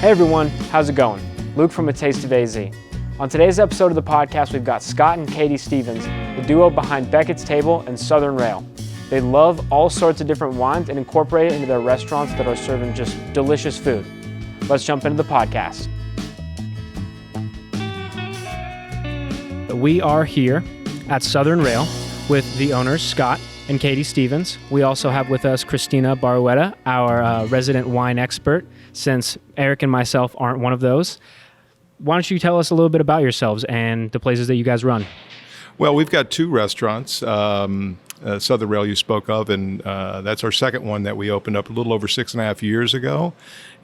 Hey everyone, how's it going? Luke from A Taste of AZ. On today's episode of the podcast, we've got Scott and Katie Stevens, the duo behind Becketts Table and Southern Rail. They love all sorts of different wines and incorporate it into their restaurants that are serving just delicious food. Let's jump into the podcast. We are here at Southern Rail with the owners, Scott and Katie Stevens. We also have with us Christina Barueta, our resident wine expert, since Eric and myself aren't one of those. Why don't you tell us a little bit about yourselves and the places that you guys run? Well, we've got two restaurants, Southern Rail you spoke of, and that's our second one that we opened up a little over 6.5 years ago.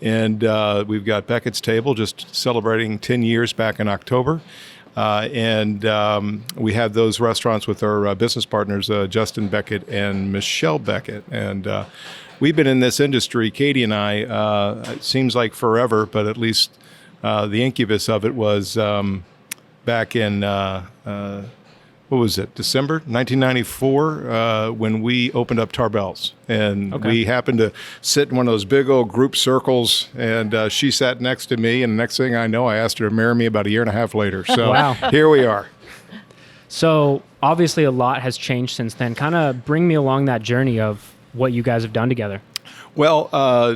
And we've got Becketts Table, just celebrating 10 years back in October. And we have those restaurants with our business partners, Justin Beckett and Michelle Beckett. And we've been in this industry, Katie and I, it seems like forever, but at least the incubus of it was back in, what was it, December 1994, when we opened up Tarbell's. And we happened to sit in one of those big old group circles, and she sat next to me, and the next thing I know, I asked her to marry me about a year and a half later. So Here we are. So obviously a lot has changed since then. Kind of bring me along that journey of what you guys have done together. Well,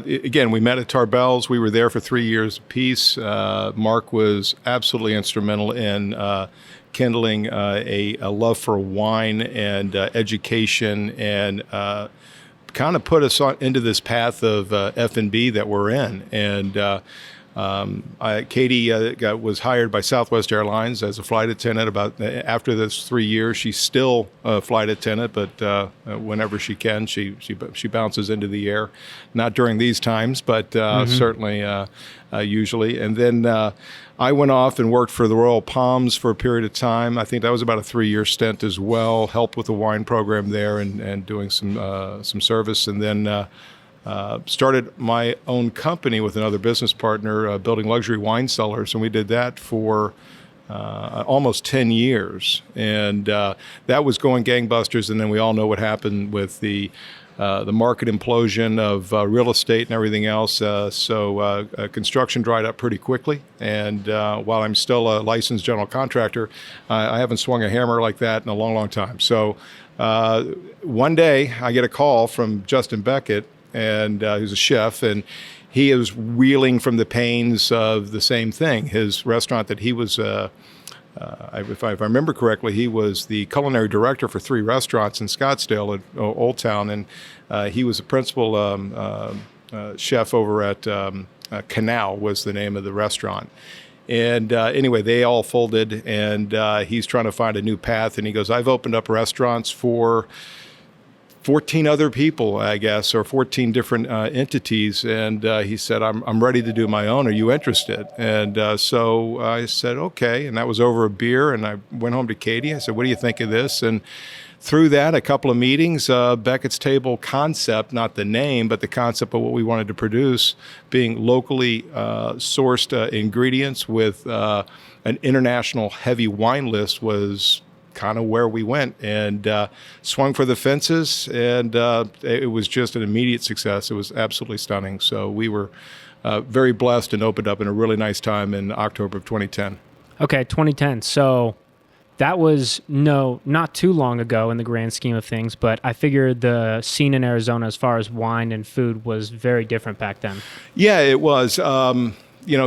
again, we met at Tarbell's. We were there for 3 years apiece. Mark was absolutely instrumental in kindling a love for wine and education, and kind of put us into this path of F&B that we're in. And Katie was hired by Southwest Airlines as a flight attendant. After those 3 years, she's still a flight attendant, but whenever she can, she bounces into the air. Not during these times, but certainly usually. And then I went off and worked for the Royal Palms for a period of time. I think that was about a 3-year stint as well. Helped with the wine program there and doing some service, and then started my own company with another business partner, building luxury wine cellars, and we did that for almost 10 years. And that was going gangbusters, and then we all know what happened with the market implosion of real estate and everything else. So construction dried up pretty quickly. And while I'm still a licensed general contractor, I haven't swung a hammer like that in a long, long time. So one day I get a call from Justin Beckett, and he's a chef, and he is reeling from the pains of the same thing. His restaurant that he was, if I remember correctly, he was the culinary director for 3 restaurants in Scottsdale at Old Town, and he was a principal chef over at Canal was the name of the restaurant. And anyway, they all folded, and he's trying to find a new path, and he goes, I've opened up restaurants for 14 other people, I guess, or 14 different entities. And he said, I'm ready to do my own. Are you interested? And so I said, okay. And that was over a beer. And I went home to Katie. I said, what do you think of this? And through that, a couple of meetings, Beckett's Table concept, not the name, but the concept of what we wanted to produce, being locally sourced ingredients with an international heavy wine list, was kind of where we went, and swung for the fences, and it was just an immediate success. It was absolutely stunning. So we were very blessed and opened up in a really nice time in October of 2010. Okay, 2010. So that was not too long ago in the grand scheme of things, but I figured the scene in Arizona as far as wine and food was very different back then. Yeah, it was.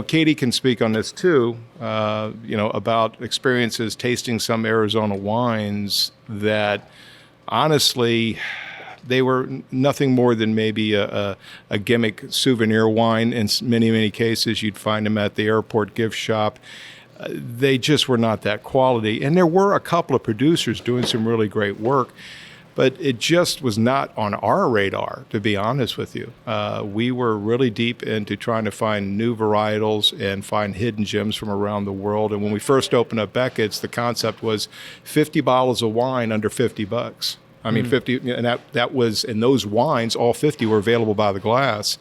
Katie can speak on this too, about experiences tasting some Arizona wines that honestly, they were nothing more than maybe a gimmick souvenir wine. In many, many cases, you'd find them at the airport gift shop. They just were not that quality. And there were a couple of producers doing some really great work, but it just was not on our radar, to be honest with you. We were really deep into trying to find new varietals and find hidden gems from around the world. And when we first opened up Beckett's, the concept was 50 bottles of wine under $50. I mean, 50, and that was, and those wines, all 50 were available by the glass.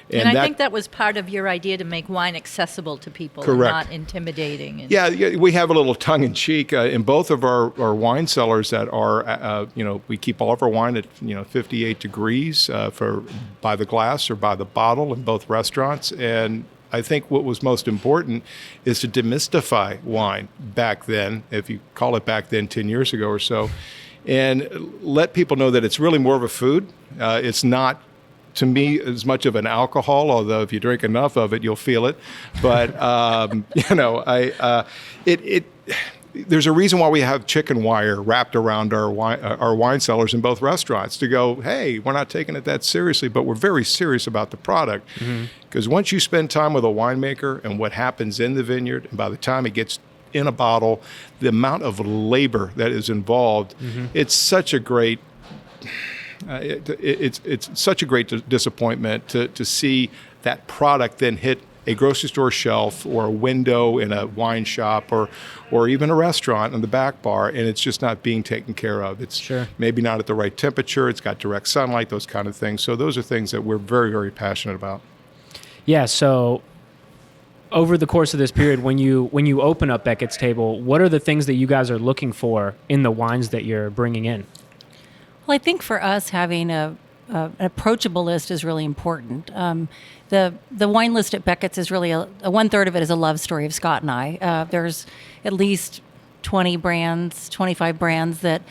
And I think that was part of your idea, to make wine accessible to people, correct, and not intimidating. Yeah, we have a little tongue-in-cheek in both of our wine cellars that are, we keep all of our wine at 58 degrees by the glass or by the bottle in both restaurants, and I think what was most important is to demystify wine back then, if you call it back then 10 years ago or so, and let people know that it's really more of a food. It's not, to me, as much of an alcohol, although if you drink enough of it, you'll feel it. But, there's a reason why we have chicken wire wrapped around our wine cellars in both restaurants to go, hey, we're not taking it that seriously, but we're very serious about the product. Because once you spend time with a winemaker and what happens in the vineyard, and by the time it gets in a bottle, the amount of labor that is involved, it's such a great it's such a great disappointment to see that product then hit a grocery store shelf or a window in a wine shop or even a restaurant in the back bar, and it's just not being taken care of. It's maybe not at the right temperature. It's got direct sunlight, those kind of things. So those are things that we're very, very passionate about. Yeah, so over the course of this period, when you open up Beckett's Table, what are the things that you guys are looking for in the wines that you're bringing in? Well, I think for us, having an approachable list is really important. The wine list at Beckett's is really a 1/3 of it is a love story of Scott and I. There's at least 20 brands, 25 brands that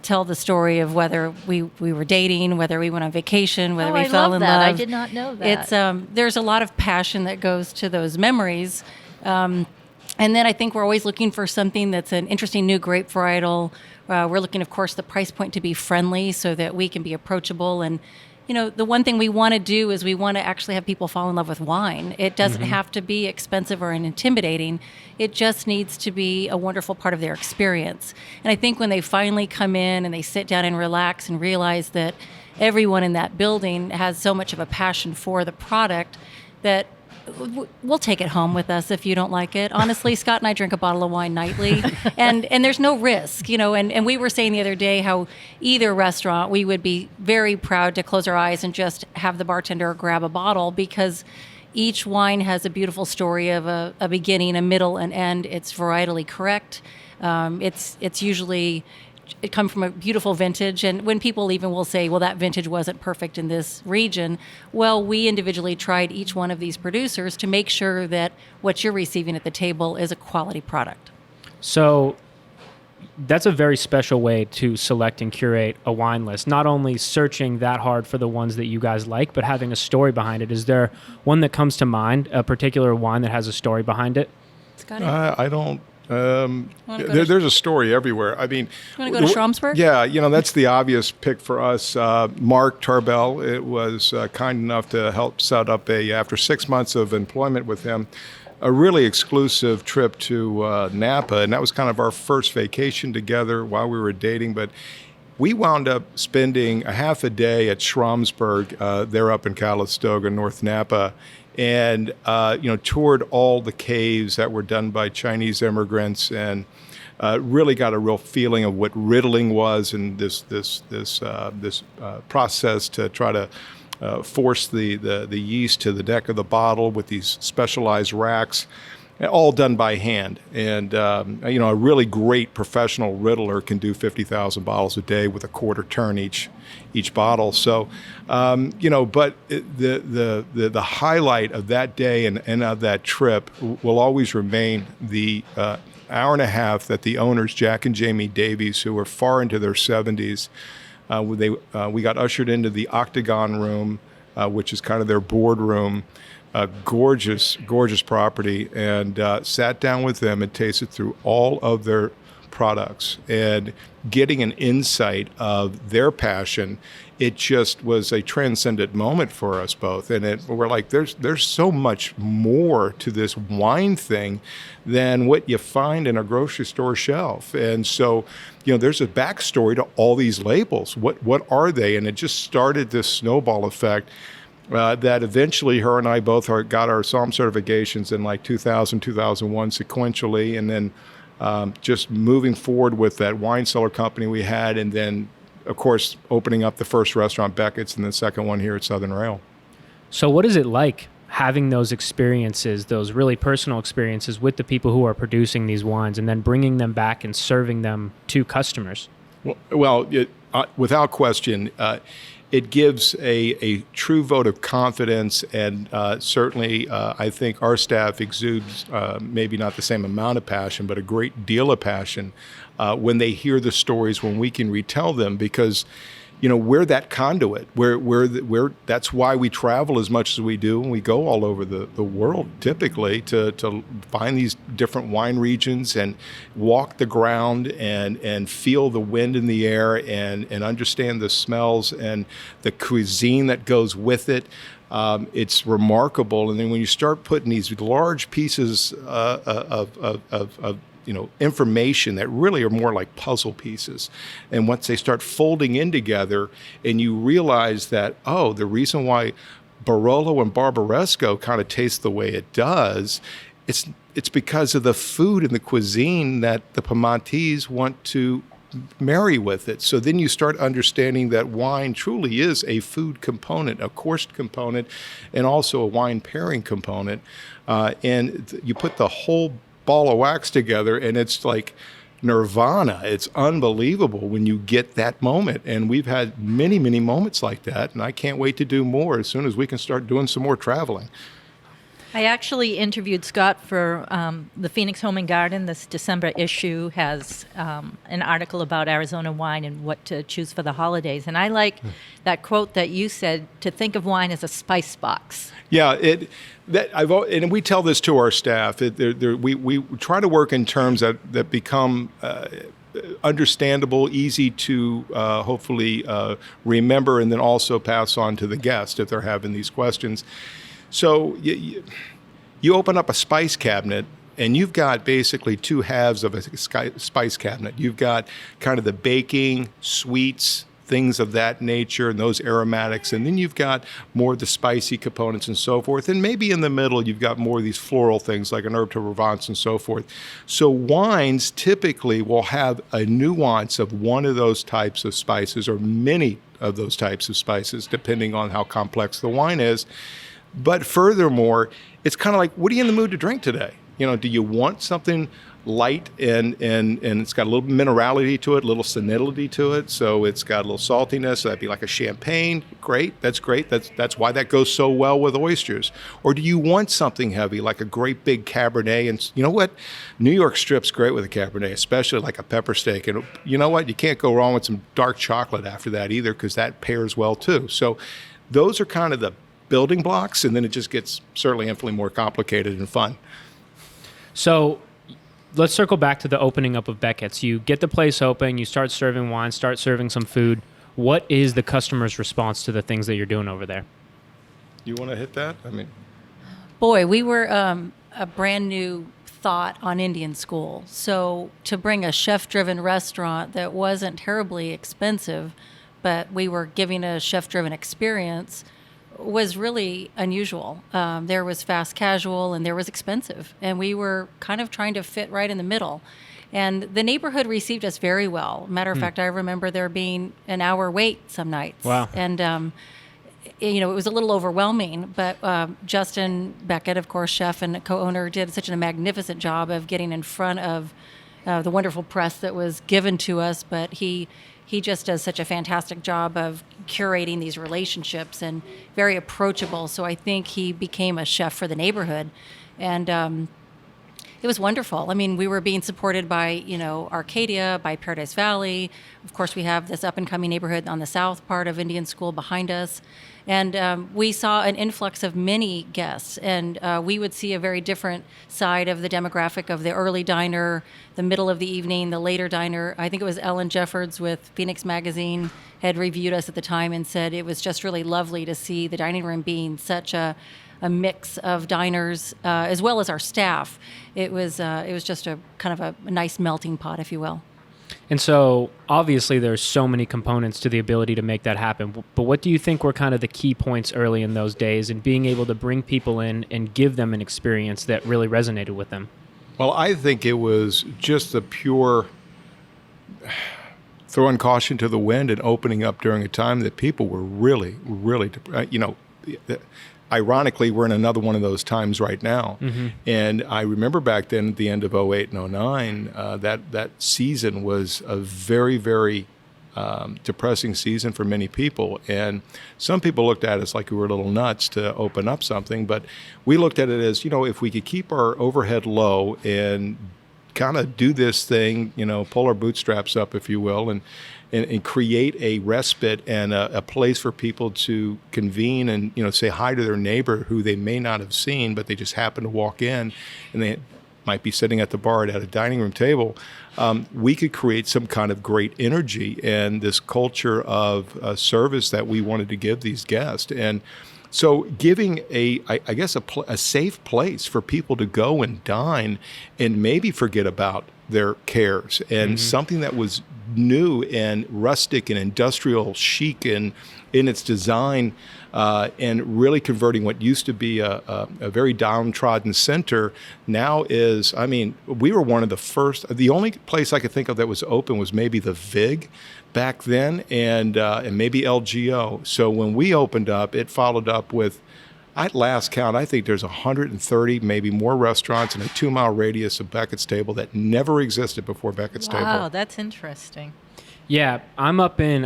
tell the story of whether we were dating, whether we went on vacation, whether we fell in love. I did not know that. It's there's a lot of passion that goes to those memories. And then I think we're always looking for something that's an interesting new grape varietal. We're looking, of course, the price point to be friendly so that we can be approachable. And, the one thing we want to do is we want to actually have people fall in love with wine. It doesn't have to be expensive or intimidating. It just needs to be a wonderful part of their experience. And I think when they finally come in and they sit down and relax and realize that everyone in that building has so much of a passion for the product that we'll take it home with us if you don't like it. Honestly, Scott and I drink a bottle of wine nightly, and there's no risk, and we were saying the other day how either restaurant, we would be very proud to close our eyes and just have the bartender grab a bottle, because each wine has a beautiful story of a beginning, a middle, and end. It's varietally correct. It's usually it come from a beautiful vintage, and when people even will say, well, that vintage wasn't perfect in this region, well, we individually tried each one of these producers to make sure that what you're receiving at the table is a quality product. So that's a very special way to select and curate a wine list, not only searching that hard for the ones that you guys like, but having a story behind it. Is there one that comes to mind, a particular wine that has a story behind it? Scott? I don't. There's a story everywhere. I mean, you want to go to Schramsberg? Yeah, that's the obvious pick for us. Mark Tarbell, it was kind enough to help set up after 6 months of employment with him, a really exclusive trip to Napa, and that was kind of our first vacation together while we were dating. But we wound up spending a half a day at Schramsberg. They're up in Calistoga, North Napa, and toured all the caves that were done by Chinese immigrants, and really got a real feeling of what riddling was, and this process to try to force the yeast to the neck of the bottle with these specialized racks, all done by hand. And a really great professional riddler can do 50,000 bottles a day with a quarter turn each bottle. So, but the highlight of that day and of that trip will always remain the hour and a half that the owners, Jack and Jamie Davies, who were far into their 70s, we got ushered into the Octagon Room, which is kind of their boardroom. Gorgeous property, and sat down with them and tasted through all of their products, and getting an insight of their passion. It just was a transcendent moment for us both, and we're like, there's so much more to this wine thing than what you find in a grocery store shelf. And so, there's a backstory to all these labels. What are they? And it just started this snowball effect. That eventually her and I both got our Psalm certifications in like 2000, 2001 sequentially, and then just moving forward with that wine cellar company we had, and then, of course, opening up the first restaurant, Becketts, and the second one here at Southern Rail. So what is it like having those experiences, those really personal experiences with the people who are producing these wines, and then bringing them back and serving them to customers? Well, without question, it gives a true vote of confidence, and certainly I think our staff exudes maybe not the same amount of passion, but a great deal of passion when they hear the stories, when we can retell them, because we're that conduit. We're that's why we travel as much as we do, and we go all over the world typically to find these different wine regions and walk the ground and feel the wind in the air and understand the smells and the cuisine that goes with it. It's remarkable. And then when you start putting these large pieces of information that really are more like puzzle pieces. And once they start folding in together and you realize that, the reason why Barolo and Barbaresco kind of taste the way it does, it's because of the food and the cuisine that the Piemontese want to marry with it. So then you start understanding that wine truly is a food component, a course component, and also a wine pairing component. And you put the whole ball of wax together, and it's like nirvana. It's unbelievable when you get that moment. And we've had many, many moments like that, and I can't wait to do more as soon as we can start doing some more traveling. I actually interviewed Scott for the Phoenix Home and Garden. This December issue has an article about Arizona wine and what to choose for the holidays. And I like that quote that you said, to think of wine as a spice box. Yeah, and we tell this to our staff. We try to work in terms that become understandable, easy to hopefully remember, and then also pass on to the guest if they're having these questions. So you open up a spice cabinet, and you've got basically two halves of a spice cabinet. You've got kind of the baking, sweets, things of that nature, and those aromatics. And then you've got more of the spicy components and so forth. And maybe in the middle, you've got more of these floral things like an herb de Provence and so forth. So wines typically will have a nuance of one of those types of spices, or many of those types of spices, depending on how complex the wine is. But furthermore, it's kind of like, what are you in the mood to drink today? Do you want something light and it's got a little minerality to it, a little salinity to it, so it's got a little saltiness, so that'd be like a champagne. Great. That's why that goes so well with oysters. Or do you want something heavy, like a great big Cabernet? And you know what? New York strip's great with a Cabernet, especially like a pepper steak. And you know what? You can't go wrong with some dark chocolate after that either, because that pairs well too. So those are kind of the building blocks, and then it just gets certainly infinitely more complicated and fun. So let's circle back to the opening up of Becketts. You get the place open, you start serving wine, start serving some food. What is the customer's response to the things that you're doing over there? You want to hit that? Boy, we were a brand new thought on Indian School. So to bring a chef-driven restaurant that wasn't terribly expensive, but we were giving a chef-driven experience, was really unusual. There was fast casual and there was expensive, and we were kind of trying to fit right in the middle. And the neighborhood received us very well. Matter of fact, I remember there being an hour wait some nights. Wow. And it was a little overwhelming, but Justin Beckett, of course, chef and co-owner, did such a magnificent job of getting in front of the wonderful press that was given to us. But he just does such a fantastic job of curating these relationships and very approachable. So I think he became a chef for the neighborhood. And it was wonderful. I mean, we were being supported by, Arcadia, by Paradise Valley. Of course, we have this up-and-coming neighborhood on the south part of Indian School behind us. And we saw an influx of many guests, and we would see a very different side of the demographic of the early diner, the middle of the evening, the later diner. I think it was Ellen Jeffords with Phoenix Magazine had reviewed us at the time and said it was just really lovely to see the dining room being such a mix of diners as well as our staff. It was just a kind of a nice melting pot, if you will. And so obviously there's so many components to the ability to make that happen. But what do you think were kind of the key points early in those days in being able to bring people in and give them an experience that really resonated with them? Well, I think it was just the pure throwing caution to the wind and opening up during a time that people were really, really, ironically, we're in another one of those times right now. Mm-hmm. And I remember back then at the end of 08 and 09, that season was a very, very depressing season for many people. And some people looked at us like we were a little nuts to open up something, but we looked at it as, if we could keep our overhead low and kind of do this thing, pull our bootstraps up, if you will, and create a respite and a place for people to convene and, say hi to their neighbor who they may not have seen, but they just happen to walk in and they might be sitting at the bar at a dining room table. We could create some kind of great energy and this culture of service that we wanted to give these guests. And so giving a safe place for people to go and dine and maybe forget about their cares and something that was new and rustic and industrial chic and in its design, and really converting what used to be a very downtrodden center now is, we were one of the first. The only place I could think of that was open was maybe the VIG back then, and maybe LGO. So when we opened up, it followed up with, at last count, I think there's 130, maybe more restaurants in a 2-mile radius of Beckett's Table that never existed before Beckett's Table. Wow, that's interesting. Yeah,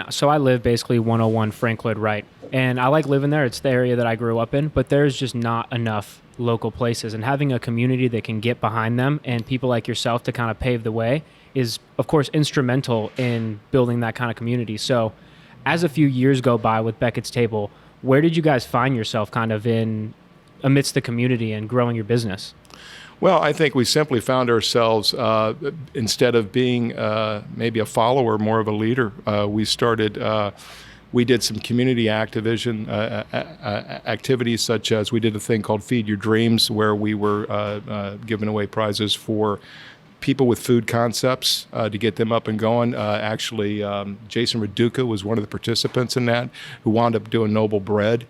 so I live basically 101 Frank Lloyd Wright, and I like living there. It's the area that I grew up in, but there's just not enough local places, and having a community that can get behind them and people like yourself to kind of pave the way is, of course, instrumental in building that kind of community. So as a few years go by with Beckett's Table, where did you guys find yourself kind of in amidst the community and growing your business? Well, I think we simply found ourselves, instead of being maybe a follower, more of a leader. We did some community activism, activities such as we did a thing called Feed Your Dreams, where we were giving away prizes for people with food concepts to get them up and going. Jason Raduca was one of the participants in that, who wound up doing Noble Bread.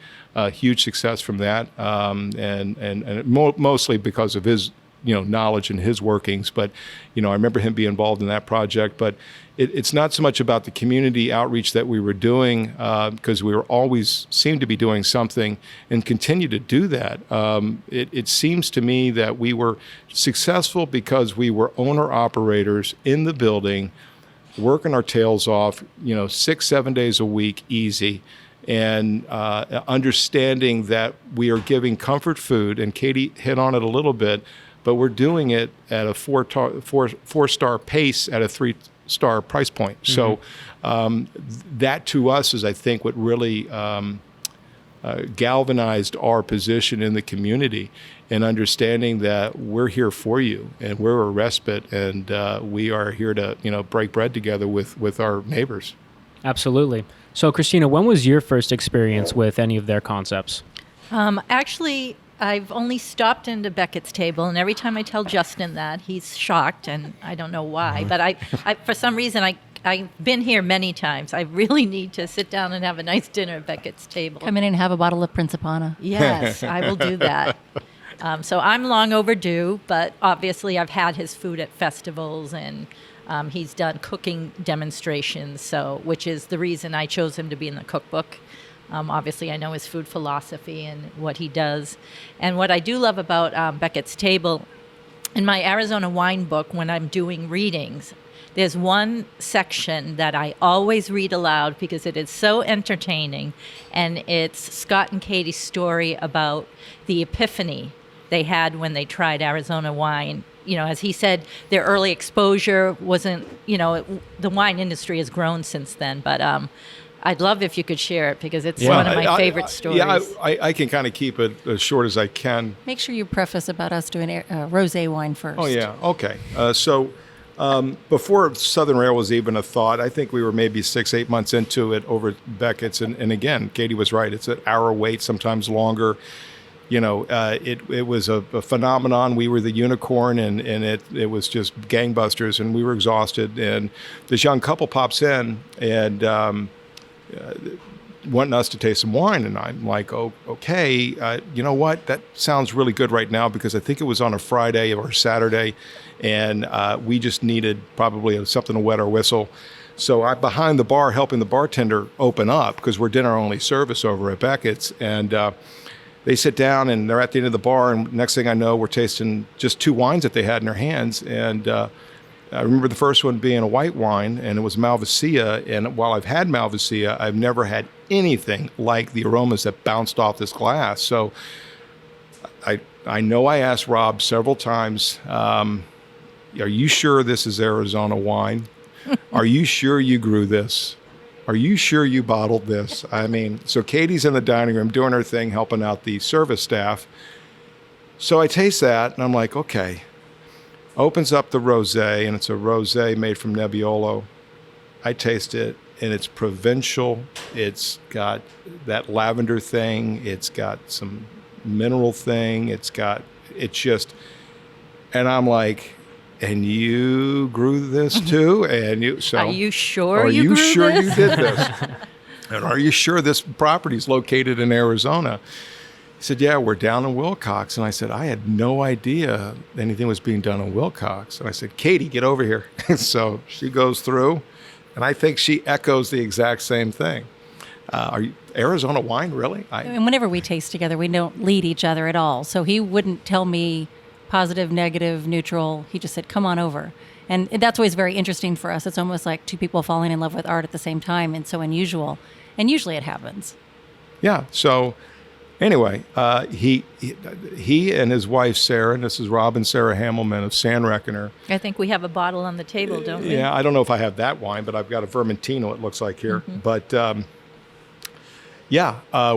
Huge success from that, and mostly because of his knowledge and his workings. But I remember him being involved in that project. But it's not so much about the community outreach that we were doing, because we were always seemed to be doing something and continue to do that. It seems to me that we were successful because we were owner-operators in the building, working our tails off, 6-7 days a week, easy, and understanding that we are giving comfort food, and Katie hit on it a little bit, but we're doing it at a four-star pace at a 3-star price point. So that to us is, I think, what really galvanized our position in the community, and understanding that we're here for you and we're a respite, and we are here to break bread together with our neighbors. Absolutely. So Christina, when was your first experience with any of their concepts? Actually, I've only stopped into Beckett's Table, and every time I tell Justin that, he's shocked, and I don't know why. But I for some reason, I've been here many times. I really need to sit down and have a nice dinner at Beckett's Table. Come in and have a bottle of Principana. Yes, I will do that. So I'm long overdue, but obviously I've had his food at festivals, and he's done cooking demonstrations, which is the reason I chose him to be in the cookbook. Obviously, I know his food philosophy and what he does. And what I do love about Beckett's Table, in my Arizona wine book, when I'm doing readings, there's one section that I always read aloud because it is so entertaining, and it's Scott and Katie's story about the epiphany they had when they tried Arizona wine. As he said, their early exposure wasn't, the wine industry has grown since then, but I'd love if you could share it, because it's one of my favorite stories. Yeah, I can kind of keep it as short as I can. Make sure you preface about us doing rosé wine first. Oh, yeah. Okay. Before Southern Rail was even a thought, I think we were maybe 6-8 months into it over at Beckett's. And again, Katie was right. It's an hour wait, sometimes longer. It was a phenomenon. We were the unicorn, and it was just gangbusters, and we were exhausted. And this young couple pops in and wanting us to taste some wine, and I'm like, oh, okay, you know what? That sounds really good right now, because I think it was on a Friday or Saturday, and we just needed probably something to wet our whistle. So I'm behind the bar helping the bartender open up, because we're dinner-only service over at Becketts, and they sit down, and they're at the end of the bar, and next thing I know, we're tasting just 2 wines that they had in their hands, and I remember the first one being a white wine, and it was Malvasia. And while I've had Malvasia, I've never had anything like the aromas that bounced off this glass. So I know I asked Rob several times, are you sure this is Arizona wine? Are you sure you grew this? Are you sure you bottled this? I mean, so Katie's in the dining room doing her thing, helping out the service staff. So I taste that, and I'm like, okay. Opens up the rosé, and it's a rosé made from Nebbiolo. I taste it, and it's provincial. It's got that lavender thing. It's got some mineral thing. It's just, and I'm like, and you grew this too? And Are you sure are you you grew sure this? you did this? And are you sure this property is located in Arizona? He said, yeah, we're down in Wilcox. And I said, I had no idea anything was being done in Wilcox. And I said, Katie, get over here. So she goes through, and I think she echoes the exact same thing. Are you Arizona wine, really? And whenever we taste together, we don't lead each other at all. So he wouldn't tell me positive, negative, neutral. He just said, come on over. And that's always very interesting for us. It's almost like two people falling in love with art at the same time, and so unusual. And usually it happens. Yeah. So anyway, he and his wife, Sarah, and this is Rob and Sarah Hamelman of San Reckoner. I think we have a bottle on the table, don't we? Yeah, I don't know if I have that wine, but I've got a Vermentino, it looks like here. Mm-hmm. But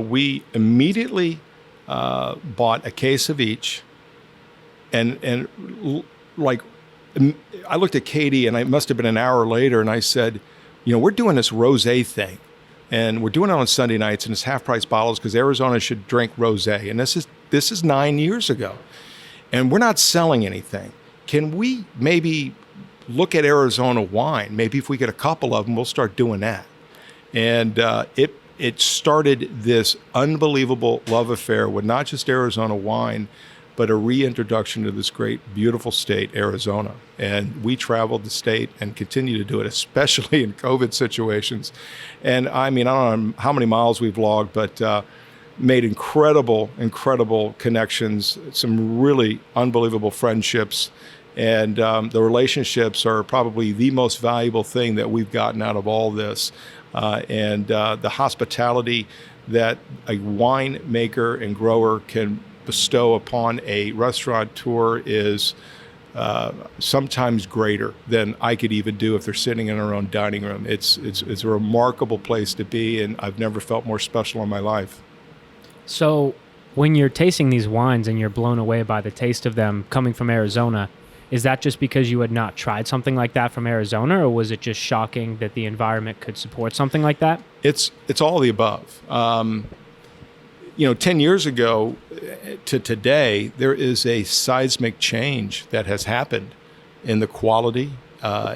we immediately bought a case of each. And like, I looked at Katie, and it must have been an hour later, and I said, we're doing this rosé thing, and we're doing it on Sunday nights, and it's half-price bottles because Arizona should drink rosé, and this is 9 years ago, and we're not selling anything. Can we maybe look at Arizona wine? Maybe if we get a couple of them, we'll start doing that. And it started this unbelievable love affair with not just Arizona wine, but a reintroduction to this great, beautiful state, Arizona. And we traveled the state and continue to do it, especially in COVID situations. And I mean, I don't know how many miles we've logged, but made incredible connections, some really unbelievable friendships. And the relationships are probably the most valuable thing that we've gotten out of all this. And the hospitality that a winemaker and grower can bestow upon a restaurateur is sometimes greater than I could even do if they're sitting in our own dining room. It's a remarkable place to be, and I've never felt more special in my life. So when you're tasting these wines and you're blown away by the taste of them coming from Arizona, is that just because you had not tried something like that from Arizona, or was it just shocking that the environment could support something like that? It's all of the above. 10 years ago to today, there is a seismic change that has happened in the quality,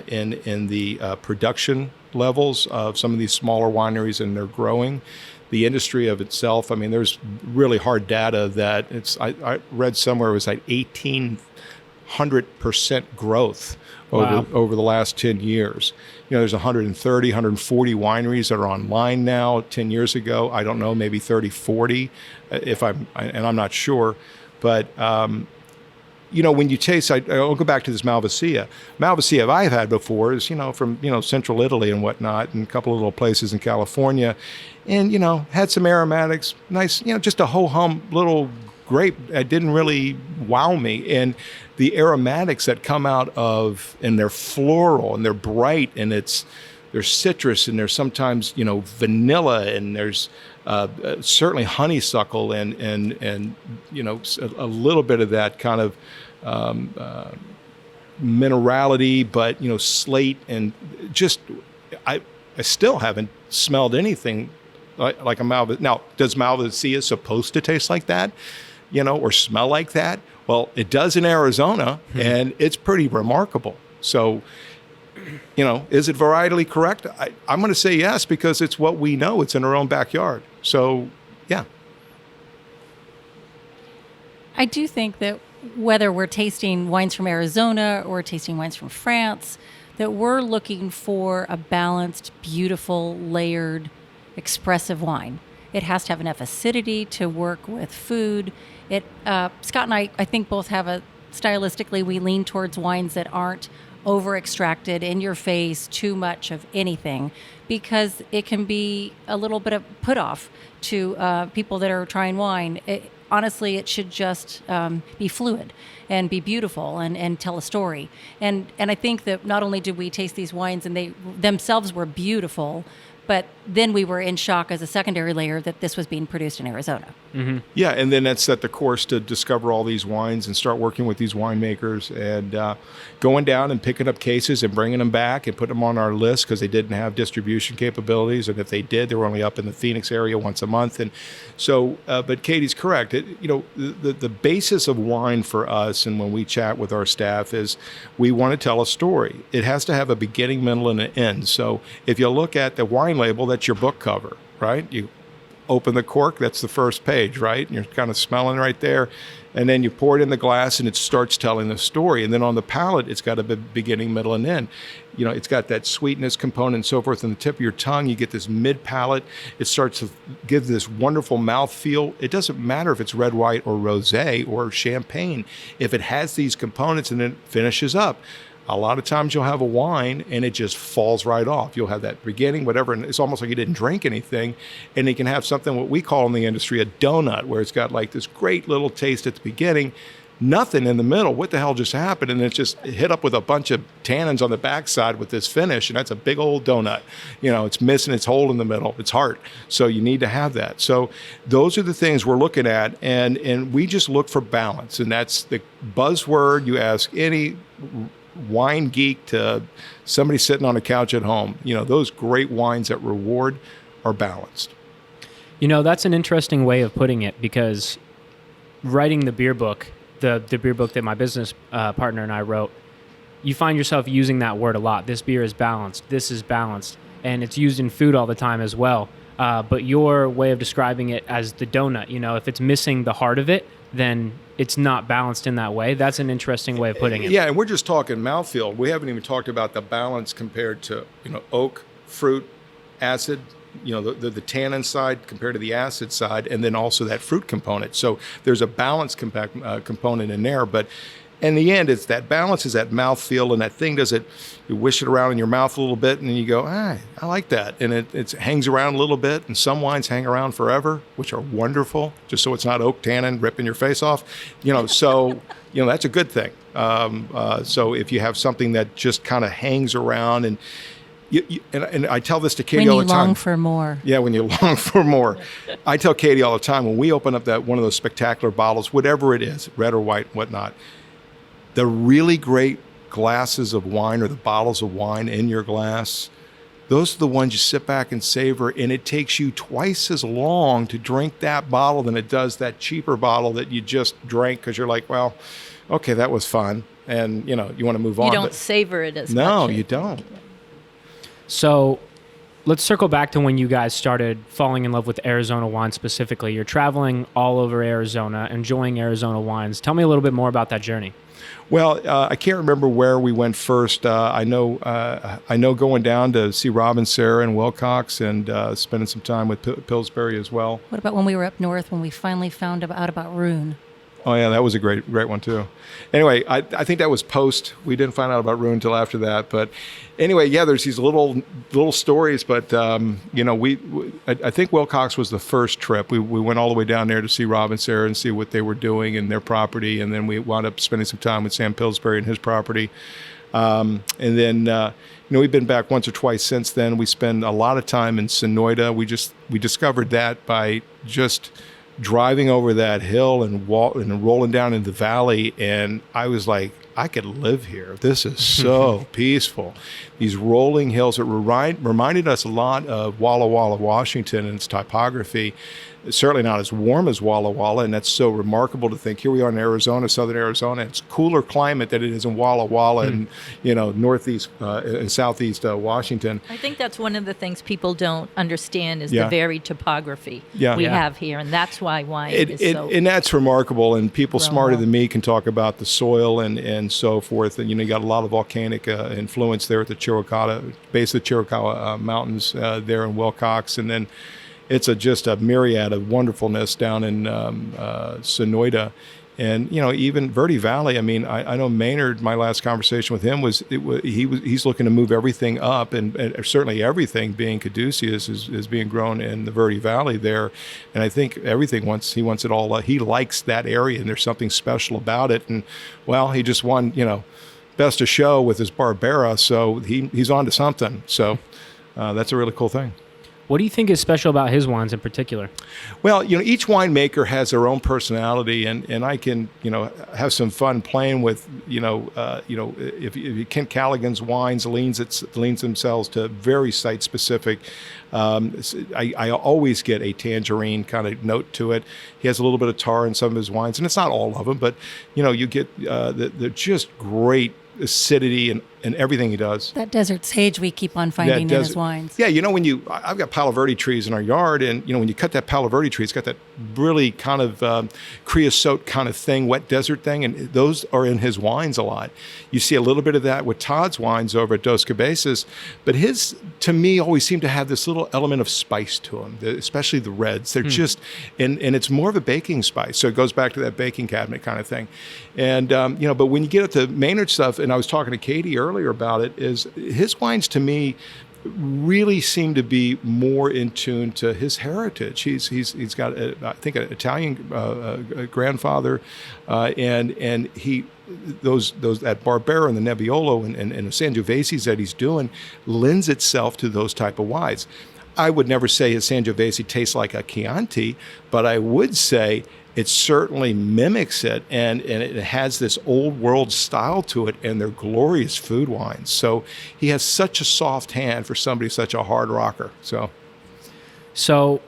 in the production levels of some of these smaller wineries, and they're growing. The industry of itself, I mean, there's really hard data that I read somewhere it was like 1,800% growth over the last 10 years. There's 130, 140 wineries that are online now. 10 years ago, I don't know, maybe 30, 40, and I'm not sure. But, when you taste, I'll go back to this Malvasia. Malvasia I've had before is, from, central Italy and whatnot, and a couple of little places in California. And, had some aromatics, nice, just a ho-hum little grape that didn't really wow me. And the aromatics that come out of, and they're floral and they're bright, and there's citrus, and there's sometimes, vanilla, and there's certainly honeysuckle, and a little bit of that kind of minerality, but, slate, and just, I still haven't smelled anything like a Malvasia. Now, does Malvasia supposed to taste like that? Or smell like that? Well, it does in Arizona, and it's pretty remarkable. So, is it varietally correct? I'm going to say yes, because it's what we know. It's in our own backyard. So, yeah. I do think that whether we're tasting wines from Arizona or tasting wines from France, that we're looking for a balanced, beautiful, layered, expressive wine. It has to have enough acidity to work with food. Scott and I think, both have stylistically, we lean towards wines that aren't over extracted, in your face, too much of anything, because it can be a little bit of put off to people that are trying wine. Honestly, it should just be fluid and be beautiful and tell a story. And I think that not only did we taste these wines and they themselves were beautiful, but then we were in shock as a secondary layer that this was being produced in Arizona. Mm-hmm. Yeah, and then that set the course to discover all these wines and start working with these winemakers and going down and picking up cases and bringing them back and putting them on our list because they didn't have distribution capabilities, and if they did, they were only up in the Phoenix area once a month. And so, but Katie's correct. The basis of wine for us, and when we chat with our staff, is we want to tell a story. It has to have a beginning, middle, and an end. So if you look at the wine label, that's your book cover, right? You open the cork, that's the first page, right? And you're kind of smelling right there. And then you pour it in the glass and it starts telling the story. And then on the palate, it's got a beginning, middle, and end. It's got that sweetness component and so forth. On the tip of your tongue, you get this mid-palate. It starts to give this wonderful mouthfeel. It doesn't matter if it's red, white, or rosé or champagne. If it has these components and then it finishes up, a lot of times you'll have a wine and it just falls right off. You'll have that beginning, whatever, and it's almost like you didn't drink anything. And you can have something, what we call in the industry, a donut, where it's got like this great little taste at the beginning, nothing in the middle. What the hell just happened? And it's just hit up with a bunch of tannins on the backside with this finish, and that's a big old donut. It's missing its hole in the middle, its heart. So you need to have that. So those are the things we're looking at, and we just look for balance, and that's the buzzword. You ask any wine geek to somebody sitting on a couch at home, those great wines that reward are balanced. That's an interesting way of putting it, because writing the beer book, the beer book that my business partner and I wrote, you find yourself using that word a lot. This beer is balanced. This is balanced. And it's used in food all the time as well. But your way of describing it as the donut, if it's missing the heart of it, then it's not balanced in that way. That's an interesting way of putting it. Yeah, and we're just talking mouthfeel. We haven't even talked about the balance compared to, oak, fruit, acid, the tannin side compared to the acid side, and then also that fruit component. So there's a balance component in there. But in the end, it's that balance is that mouthfeel, and that thing you wish it around in your mouth a little bit, and then you go, I like that. And it hangs around a little bit, and some wines hang around forever, which are wonderful, just so it's not oak tannin ripping your face off. So, that's a good thing. So if you have something that just kind of hangs around, and and I tell this to Katie all the time. When you long for more. Yeah, when you long for more. I tell Katie all the time, when we open up one of those spectacular bottles, whatever it is, red or white, whatnot, the really great glasses of wine or the bottles of wine in your glass, those are the ones you sit back and savor, and it takes you twice as long to drink that bottle than it does that cheaper bottle that you just drank because you're like, well, okay, that was fun, and you want to move on. You don't savor it as much. No, you don't. So let's circle back to when you guys started falling in love with Arizona wine specifically. You're traveling all over Arizona, enjoying Arizona wines. Tell me a little bit more about that journey. Well, I can't remember where we went first. I know going down to see Rob and Sarah in Wilcox and spending some time with Pillsbury as well. What about when we were up north when we finally found out about Rune? Oh yeah, that was a great one too. Anyway, I think that was post. We didn't find out about Rune until after that. But anyway, yeah, there's these little stories. But I think Wilcox was the first trip. We went all the way down there to see Rob and Sarah and see what they were doing in their property, and then we wound up spending some time with Sam Pillsbury and his property. And then we've been back once or twice since then. We spend a lot of time in Sonoyta. We discovered that by just driving over that hill and rolling down in the valley, and I was like, I could live here. This is so peaceful. These rolling hills that reminded us a lot of Walla Walla, Washington, and its topography. It's certainly not as warm as Walla Walla, and that's so remarkable to think. Here we are in Arizona, southern Arizona. It's cooler climate than it is in Walla Walla and northeast and southeast Washington. I think that's one of the things people don't understand is the varied topography we have here, and that's why wine is so. And that's remarkable. And people smarter well. than me can talk about the soil and so forth. And you got a lot of volcanic influence there at the base of the Chiricahua Mountains there in Wilcox, and then. It's just a myriad of wonderfulness down in Sonoyta. And even Verde Valley. I mean, I know Maynard. My last conversation with him he's looking to move everything up, and certainly everything being caduceus is being grown in the Verde Valley there. And I think everything he wants it all. He likes that area, and there's something special about it. And well, he just won best of show with his Barbera, so he's on to something. So that's a really cool thing. What do you think is special about his wines in particular? Well, each winemaker has their own personality, and I can, have some fun playing with, if Kent Callaghan's wines leans themselves to very site specific. I always get a tangerine kind of note to it. He has a little bit of tar in some of his wines, and it's not all of them, but you get they're just great acidity and everything he does. That desert sage we keep on finding in his wines. Yeah, I've got Palo Verde trees in our yard, and when you cut that Palo Verde tree, it's got that really kind of creosote kind of thing, wet desert thing, and those are in his wines a lot. You see a little bit of that with Todd's wines over at Dos Cabezas, but his, to me, always seem to have this little element of spice to them, especially the reds. They're just, and it's more of a baking spice, so it goes back to that baking cabinet kind of thing. And, but when you get at the Maynard stuff, and I was talking to Katie earlier about it, is his wines to me really seem to be more in tune to his heritage. He's got I think an Italian grandfather, and he those that Barbera and the Nebbiolo and the Sangiovese that he's doing lends itself to those type of wines. I would never say his Sangiovese tastes like a Chianti, but I would say it certainly mimics it, and it has this old world style to it, and they're glorious food wines. So he has such a soft hand for somebody such a hard rocker. So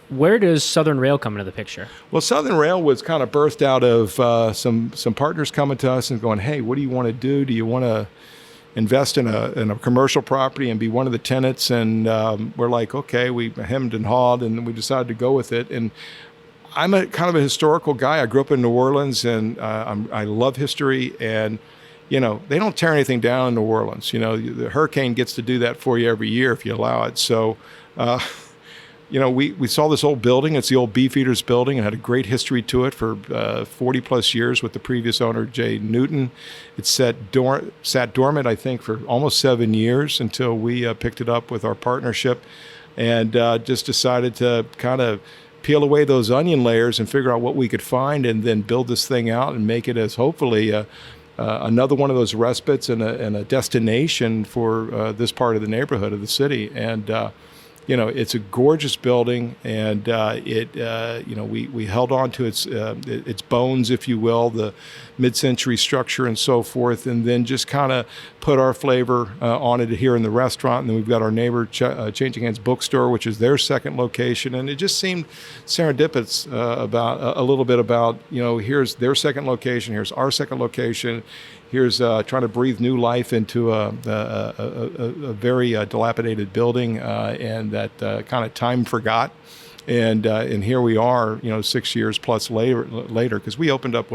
where does Southern Rail come into the picture? Well, Southern Rail was kind of birthed out of some partners coming to us and going, hey, what do you want to do? Do you want to invest in a commercial property and be one of the tenants? And we're like, okay, we hemmed and hawed, and we decided to go with it. And I'm a kind of a historical guy. I grew up in New Orleans, and I love history. And they don't tear anything down in New Orleans. The hurricane gets to do that for you every year if you allow it. So, we saw this old building. It's the old Beefeaters building. It had a great history to it for 40 plus years with the previous owner, Jay Newton. It sat dormant, I think, for almost 7 years until we picked it up with our partnership, and just decided to kind of peel away those onion layers and figure out what we could find, and then build this thing out and make it as hopefully another one of those respites and a destination for this part of the neighborhood of the city. And it's a gorgeous building, and we held on to its bones, if you will, the mid-century structure and so forth, and then just kind of put our flavor on it here in the restaurant. And then we've got our neighbor Changing Hands Bookstore, which is their second location, and it just seemed serendipitous about a little bit about here's their second location, here's our second location. Here's trying to breathe new life into a very dilapidated building, and that kind of time forgot. And here we are, 6 years plus later, because we opened up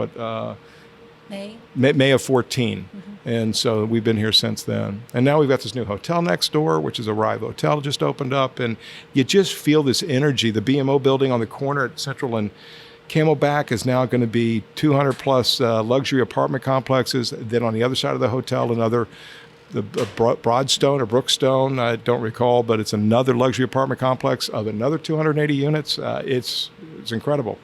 May of 14. Mm-hmm. And so we've been here since then. And now we've got this new hotel next door, which is a Rive Hotel, just opened up. And you just feel this energy. The BMO building on the corner at Central and Camelback is now going to be 200 plus luxury apartment complexes. Then on the other side of the hotel, the Broadstone or Brookstone, I don't recall, but it's another luxury apartment complex of another 280 units. It's incredible.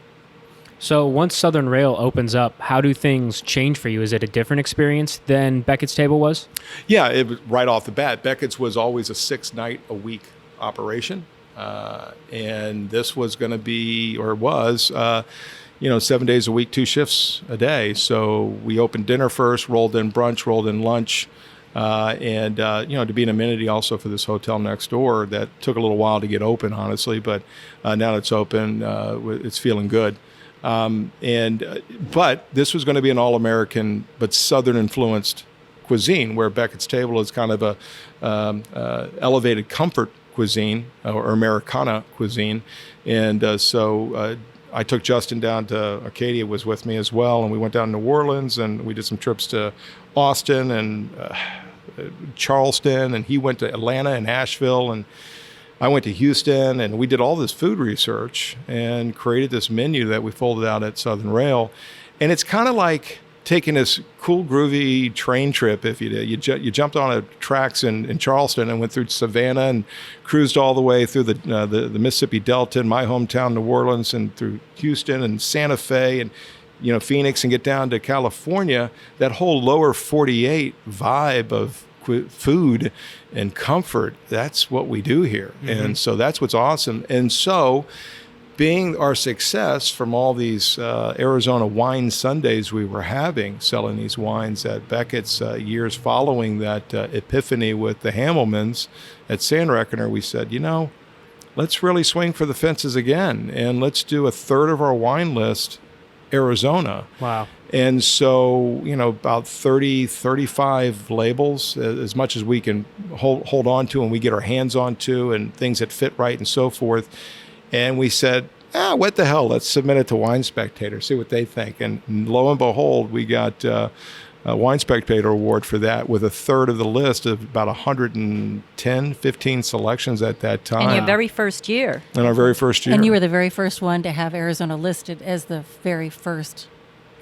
So once Southern Rail opens up, how do things change for you? Is it a different experience than Beckett's Table was? Yeah, it was right off the bat. Beckett's was always a 6-night-a-week operation. And this was going to be, or was, 7 days a week, 2 shifts a day. So we opened dinner first, rolled in brunch, rolled in lunch, and to be an amenity also for this hotel next door. That took a little while to get open, honestly, but now it's open, it's feeling good. But this was going to be an all-American but Southern-influenced cuisine, where Beckett's Table is kind of a elevated comfort cuisine or Americana cuisine. And so I took Justin down to Arcadia, was with me as well, and we went down to New Orleans, and we did some trips to Austin and Charleston, and he went to Atlanta and Asheville, and I went to Houston, and we did all this food research and created this menu that we folded out at Southern Rail. And it's kind of like taking this cool, groovy train trip. If you did, you jumped on a tracks in Charleston and went through Savannah and cruised all the way through the Mississippi Delta in my hometown, New Orleans, and through Houston and Santa Fe and Phoenix, and get down to California. That whole lower 48 vibe of food and comfort, that's what we do here. Mm-hmm. And so that's what's awesome. And so being our success from all these Arizona wine Sundays we were having, selling these wines at Becketts years following that epiphany with the Hamelmans at San Reckoner, we said, let's really swing for the fences again, and let's do a third of our wine list Arizona. Wow. And so, about 30, 35 labels, as much as we can hold on to and we get our hands on to, and things that fit right and so forth. And we said, what the hell, let's submit it to Wine Spectator, see what they think. And lo and behold, we got a Wine Spectator award for that, with a third of the list of about 110, 15 selections at that time. In your very first year. In our very first year. And you were the very first one to have Arizona listed as the very first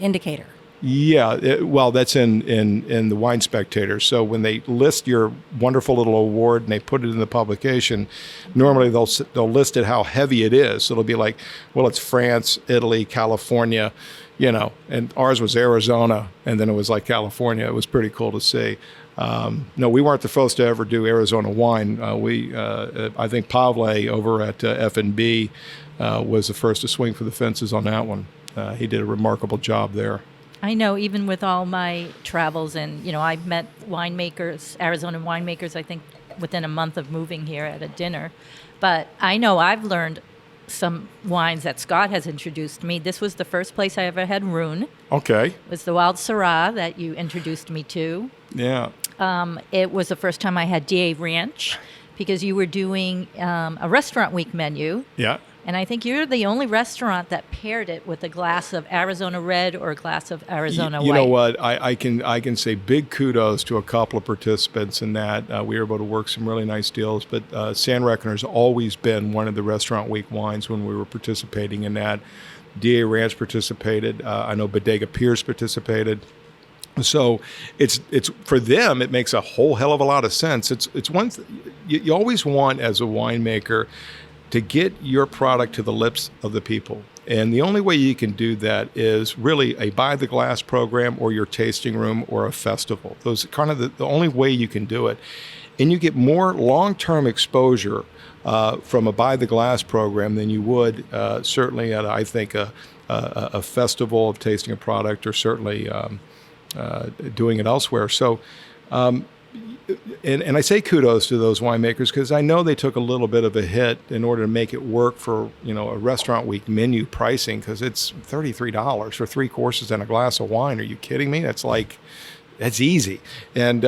indicator. Yeah, that's in the Wine Spectator. So when they list your wonderful little award and they put it in the publication, normally they'll list it how heavy it is. So it'll be like, well, it's France, Italy, California, and ours was Arizona, and then it was like California. It was pretty cool to see. No, we weren't the first to ever do Arizona wine. I think Pavle over at F&B was the first to swing for the fences on that one. He did a remarkable job there. I know, even with all my travels, and I've met winemakers, Arizona winemakers, I think within a month of moving here at a dinner. But I know I've learned some wines that Scott has introduced me. This was the first place I ever had Rune. Okay. It was the Wild Syrah that you introduced me to. Yeah. It was the first time I had DA Ranch, because you were doing a restaurant week menu. Yeah. And I think you're the only restaurant that paired it with a glass of Arizona Red or a glass of Arizona White. You know what? I can say big kudos to a couple of participants in that. We were able to work some really nice deals. But San Reckoner's always been one of the restaurant week wines when we were participating in that. DA Ranch participated. I know Bodega Pierce participated. So it's for them, it makes a whole hell of a lot of sense. It's one you always want as a winemaker to get your product to the lips of the people. And the only way you can do that is really a buy the glass program or your tasting room or a festival. Those are kind of the only way you can do it. And you get more long-term exposure from a buy the glass program than you would certainly at, I think, a festival of tasting a product, or certainly doing it elsewhere. So, and I say kudos to those winemakers, because I know they took a little bit of a hit in order to make it work for a restaurant week menu pricing, because it's $33 for 3 courses and a glass of wine. Are you kidding me? That's easy. And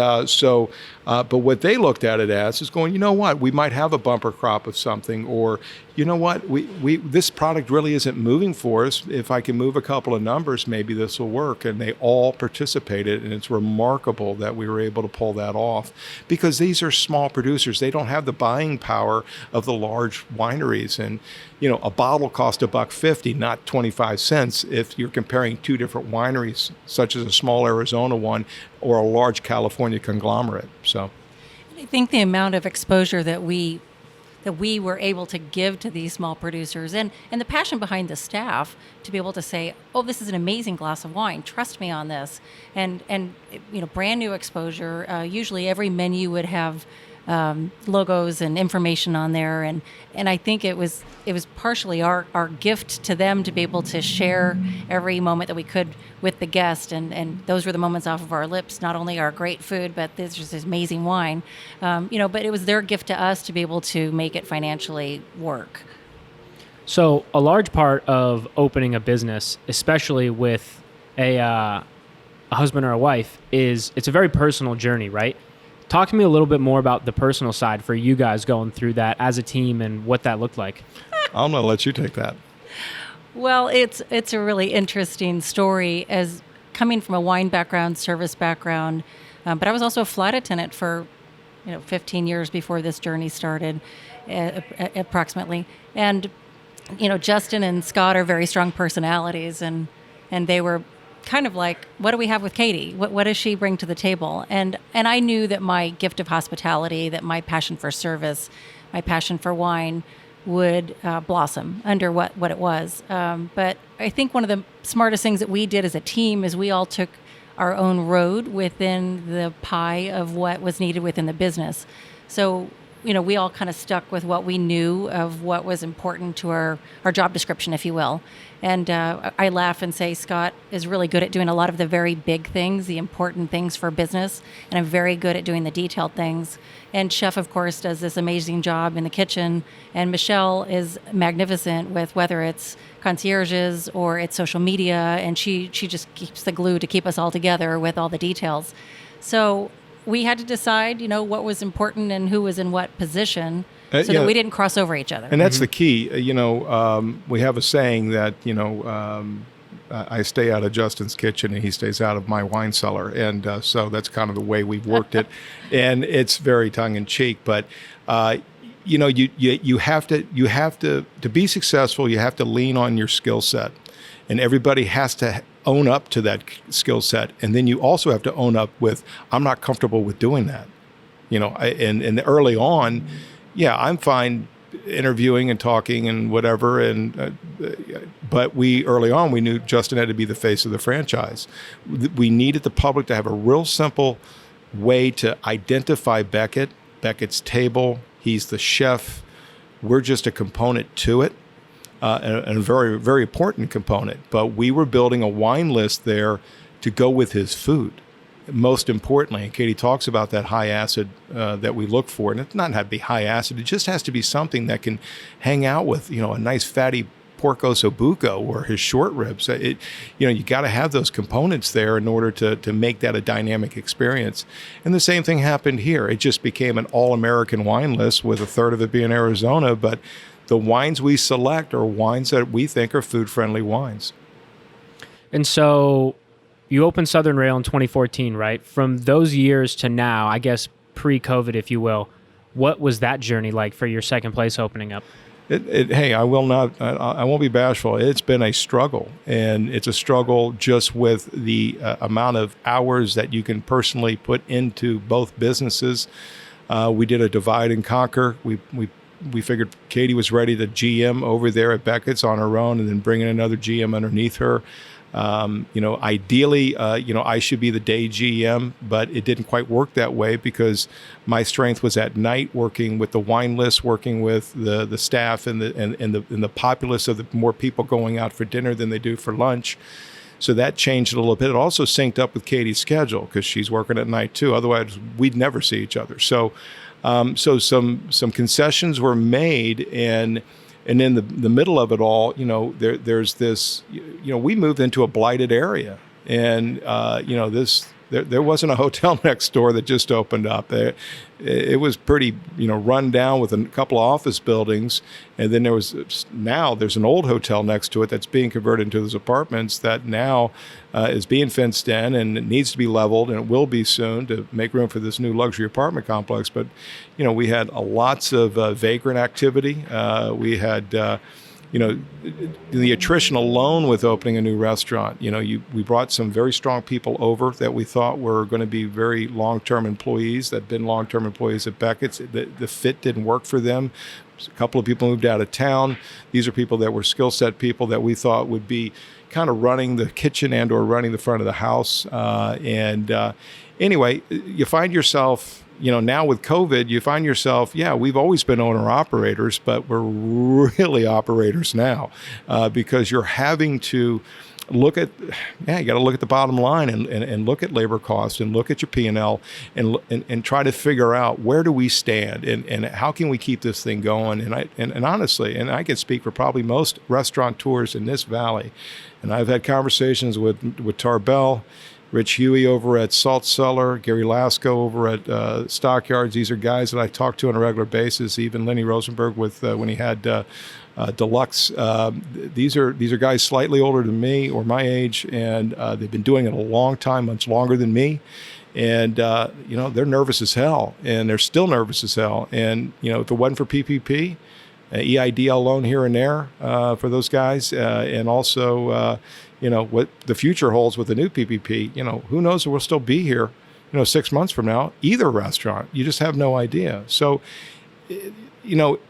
but what they looked at it as is going, what, we might have a bumper crop of something, or what, we this product really isn't moving for us. If I can move a couple of numbers, maybe this will work. And they all participated, and it's remarkable that we were able to pull that off, because these are small producers. They don't have the buying power of the large wineries. And a bottle cost $1.50, not 25 cents if you're comparing 2 different wineries, such as a small Arizona one or a large California conglomerate. So I think the amount of exposure that we were able to give to these small producers, and the passion behind the staff to be able to say, oh, this is an amazing glass of wine, trust me on this, and brand new exposure. Usually every menu would have logos and information on there, and I think it was partially our gift to them to be able to share every moment that we could with the guest, and those were the moments off of our lips, not only our great food, but this was this amazing wine, but it was their gift to us to be able to make it financially work. So a large part of opening a business, especially with a husband or a wife, is it's a very personal journey, right? Talk to me a little bit more about the personal side for you guys going through that as a team and what that looked like. I'm going to let you take that. Well, it's a really interesting story, as coming from a wine background, service background, but I was also a flight attendant for 15 years before this journey started, approximately. And Justin and Scott are very strong personalities, and they were kind of like, what do we have with Katie? What does she bring to the table? And I knew that my gift of hospitality, that my passion for service, my passion for wine would blossom under what it was. But I think one of the smartest things that we did as a team is we all took our own road within the pie of what was needed within the business. So we all kind of stuck with what we knew of what was important to our job description, if you will. And I laugh and say Scott is really good at doing a lot of the very big things, the important things for business, and I'm very good at doing the detailed things. And Chef, of course, does this amazing job in the kitchen, and Michelle is magnificent with whether it's concierges or it's social media, and she just keeps the glue to keep us all together with all the details. So we had to decide, what was important and who was in what position, so that we didn't cross over each other. And that's the key. We have a saying that, I stay out of Justin's kitchen and he stays out of my wine cellar. And so that's kind of the way we've worked it. And it's very tongue in cheek. But, you have to be successful, you have to lean on your skill set. And everybody has to own up to that skill set. And then you also have to own up with, I'm not comfortable with doing that. And early on, I'm fine interviewing and talking and whatever. But early on, we knew Justin had to be the face of the franchise. We needed the public to have a real simple way to identify Beckett's table. He's the chef. We're just a component to it. And a very, very important component. But we were building a wine list there to go with his food. Most importantly, and Katie talks about that high acid that we look for. And it's not have to be high acid. It just has to be something that can hang out with, a nice fatty pork ossobuco or his short ribs. You got to have those components there in order to make that a dynamic experience. And the same thing happened here. It just became an all-American wine list with a third of it being Arizona. But the wines we select are wines that we think are food-friendly wines. And so you opened Southern Rail in 2014, right? From those years to now, I guess pre-COVID, if you will, what was that journey like for your second place opening up? Hey, I won't be bashful. It's been a struggle, and it's a struggle just with the amount of hours that you can personally put into both businesses. We did a divide and conquer. We figured Katie was ready to GM over there at Becketts on her own and then bring in another GM underneath her. Ideally, I should be the day GM, but it didn't quite work that way because my strength was at night working with the wine list, working with the staff and the populace of the more people going out for dinner than they do for lunch. So that changed a little bit. It also synced up with Katie's schedule because she's working at night too. Otherwise, we'd never see each other. So some concessions were made, and in the middle of it all, there's this, we moved into a blighted area, and there wasn't a hotel next door that just opened up. It was pretty, run down with a couple of office buildings, and then there's an old hotel next to it that's being converted into those apartments that now is being fenced in, and it needs to be leveled, and it will be soon to make room for this new luxury apartment complex. But we had lots of vagrant activity. We had the attrition alone with opening a new restaurant. We brought some very strong people over that we thought were going to be very long-term employees, that had been long-term employees at Beckett's. The fit didn't work for them. A couple of people moved out of town. These are people that were skill set people that we thought would be kind of running the kitchen and or running the front of the house. Anyway, you find yourself, now with COVID, you find yourself, we've always been owner-operators, but we're really operators now because you're having to look at, you got to look at the bottom line and look at labor costs and look at your P&L and try to figure out where do we stand and how can we keep this thing going. And honestly, and I can speak for probably most restaurateurs in this valley, and I've had conversations with Tarbell, Rich Huey over at Salt Cellar, Gary Lasco over at Stockyards. These are guys that I talk to on a regular basis. Even Lenny Rosenberg with when he had Deluxe. These are guys slightly older than me or my age, and they've been doing it a long time, much longer than me. And, they're nervous as hell, and they're still nervous as hell. And, if it wasn't for PPP, EIDL loan here and there for those guys, and also, what the future holds with the new PPP, who knows if we'll still be here, 6 months from now, either restaurant. You just have no idea. So,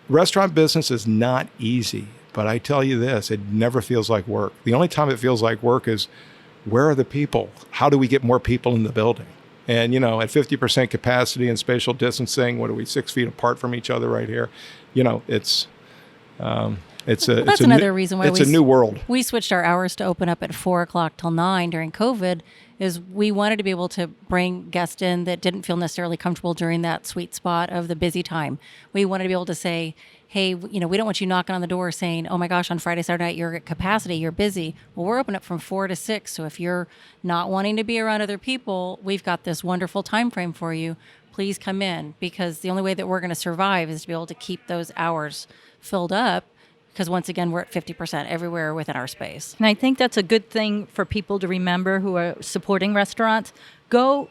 restaurant business is not easy, but I tell you this, it never feels like work. The only time it feels like work is, where are the people? How do we get more people in the building? And, at 50% capacity and spatial distancing, what are we, 6 feet apart from each other right here? It's another reason why it's a new world. We switched our hours to open up at 4 o'clock till 9 during COVID, is we wanted to be able to bring guests in that didn't feel necessarily comfortable during that sweet spot of the busy time. We wanted to be able to say, hey, we don't want you knocking on the door saying, oh my gosh, on Friday, Saturday night, you're at capacity, you're busy. Well, we're open up from 4 to 6. So if you're not wanting to be around other people, we've got this wonderful time frame for you. Please come in, because the only way that we're going to survive is to be able to keep those hours filled up. Because once again, we're at 50% everywhere within our space. And I think that's a good thing for people to remember who are supporting restaurants. I'm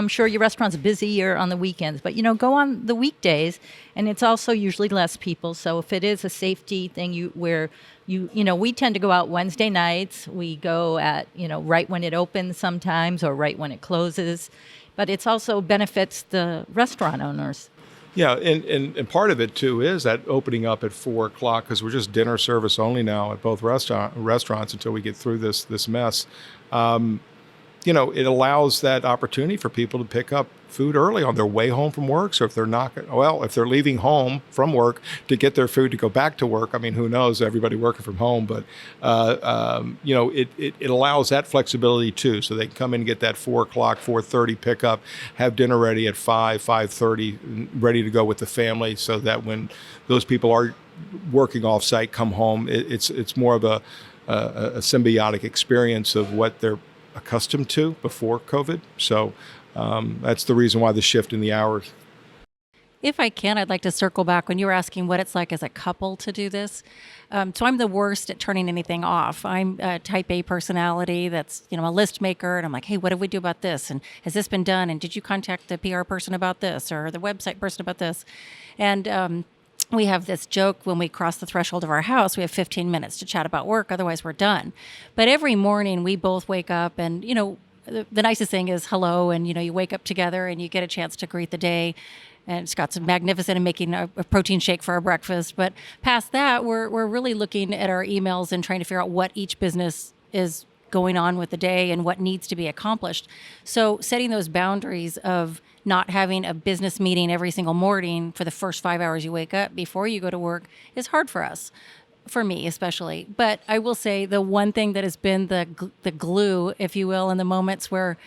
sure your restaurant's busier on the weekends, but, go on the weekdays, and it's also usually less people. So if it is a safety thing, we tend to go out Wednesday nights. We go at, right when it opens sometimes, or right when it closes. But it's also benefits the restaurant owners. Yeah, and part of it, too, is that opening up at 4 o'clock, because we're just dinner service only now at both restaurants until we get through this mess. It allows that opportunity for people to pick up food early on their way home from work. So if they're leaving home from work to get their food to go back to work, I mean, who knows, everybody working from home, but, it allows that flexibility too. So they can come in and get that 4 o'clock, 4:30 pickup, have dinner ready at 5:30, ready to go with the family, so that when those people are working off site, come home, it's more of a symbiotic experience of what they're accustomed to before COVID. So that's the reason why the shift in the hours. If I can, I'd like to circle back when you were asking what it's like as a couple to do this. So I'm the worst at turning anything off. I'm a type A personality that's, a list maker. And I'm like, hey, what do we do about this? And has this been done? And did you contact the PR person about this, or the website person about this? And we have this joke: when we cross the threshold of our house, we have 15 minutes to chat about work. Otherwise, we're done. But every morning we both wake up, and, the nicest thing is hello. And, you wake up together and you get a chance to greet the day. And Scott's magnificent in making a protein shake for our breakfast. But past that, we're really looking at our emails and trying to figure out what each business is going on with the day and what needs to be accomplished. So setting those boundaries of not having a business meeting every single morning for the first 5 hours you wake up before you go to work is hard for us, for me especially. But I will say the one thing that has been the glue, if you will, in the moments where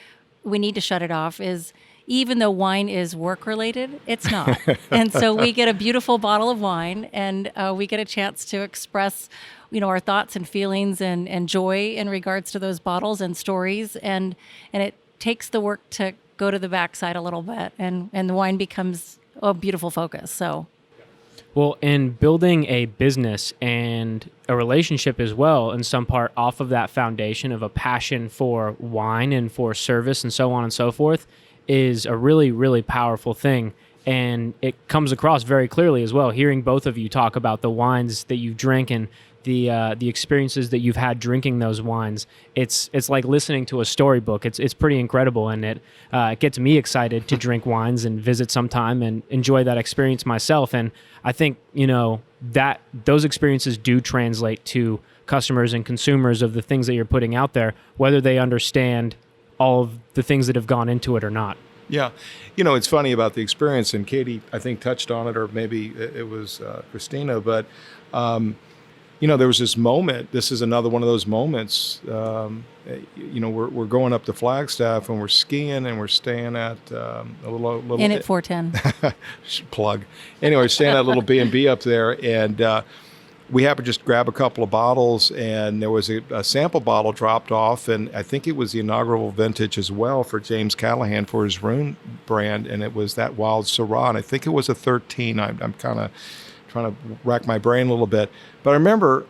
we need to shut it off is, even though wine is work related, it's not. And so we get a beautiful bottle of wine, and we get a chance to express, our thoughts and feelings and joy in regards to those bottles and stories. And it takes the work to go to the backside a little bit, and the wine becomes a beautiful focus. So, well, in building a business and a relationship as well, in some part off of that foundation of a passion for wine and for service and so on and so forth, is a really, really powerful thing. And it comes across very clearly as well, hearing both of you talk about the wines that you drink and the experiences that you've had drinking those wines. It's like listening to a storybook. It's pretty incredible, and it gets me excited to drink wines and visit sometime and enjoy that experience myself. And I think, that those experiences do translate to customers and consumers of the things that you're putting out there, whether they understand all of the things that have gone into it or not. Yeah. It's funny about the experience, and Katie, I think, touched on it, or maybe it was Christina, but, there was this moment. This is another one of those moments. We're going up to Flagstaff, and we're skiing, and we're staying at a little Inn at 410. Plug. Anyway, we're staying at a little B&B up there, and we happened to just grab a couple of bottles, and there was a sample bottle dropped off, and I think it was the inaugural vintage as well for James Callahan for his Rune brand, and it was that Wild Syrah, and I think it was a 13. I'm kind of trying to rack my brain a little bit. But I remember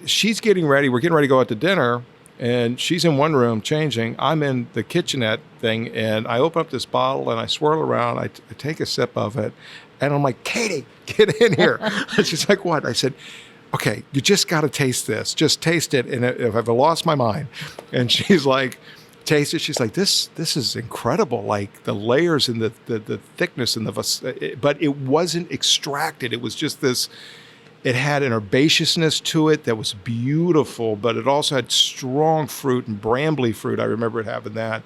she's getting ready. We're getting ready to go out to dinner, And she's in one room changing. I'm in the kitchenette thing, and I open up this bottle and I swirl around. I take a sip of it, and I'm like, Katie, get in here. And she's like, what? I said, okay, you just got to taste this. Just taste it. And if I've lost my mind. And she's like, taste it. She's like, this is incredible. Like the layers and the thickness and but it wasn't extracted. It was just this. It had an herbaceousness to it that was beautiful, but it also had strong fruit and brambly fruit. I remember it having that.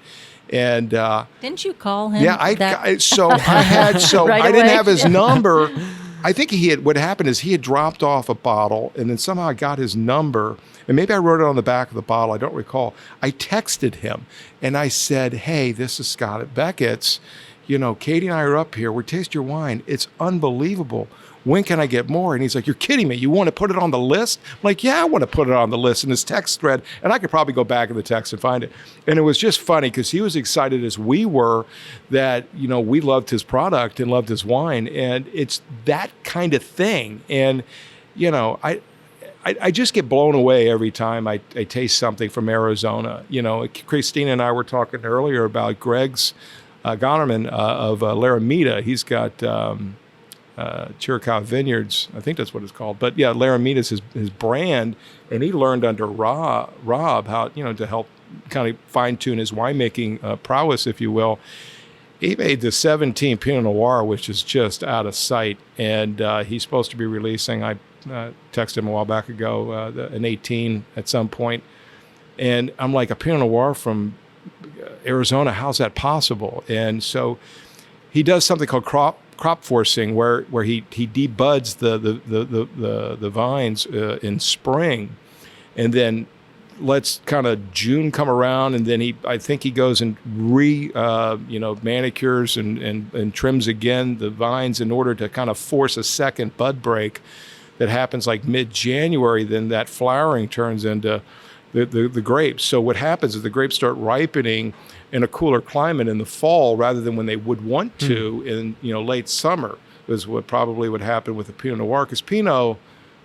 And didn't you call him? Yeah, I Right didn't away? have his number. I think what happened is he had dropped off a bottle, and then somehow I got his number, and maybe I wrote it on the back of the bottle. I don't recall. I texted him, and I said, hey, this is Scott at Becketts. You know, Katie and I are up here. We're tasting your wine. It's unbelievable. When can I get more? And he's like, you're kidding me. You want to put it on the list? I'm like, yeah, I want to put it on the list in this text thread. And I could probably go back in the text and find it. And it was just funny because he was excited as we were that, you know, we loved his product and loved his wine. And it's that kind of thing. And, you know, I just get blown away every time I taste something from Arizona. You know, Christina and I were talking earlier about Greg's Gonerman of Laramida. He's got Chiricahua Vineyards, I think that's what it's called. But yeah, Laramida's his brand, and he learned under Rob how, you know, to help kind of fine tune his winemaking prowess, if you will. He made the 17 Pinot Noir, which is just out of sight, and he's supposed to be releasing. I texted him a while back ago, an 18 at some point, and I'm like, a Pinot Noir from Arizona, how's that possible? And so he does something called crop forcing, where he debuds the vines in spring, and then lets kind of June come around, and then I think he goes and manicures and trims again the vines in order to kind of force a second bud break that happens like mid-January. Then that flowering turns into the grapes. So what happens is the grapes start ripening in a cooler climate in the fall rather than when they would want to in late summer, is what probably would happen with the Pinot Noir. Because Pinot,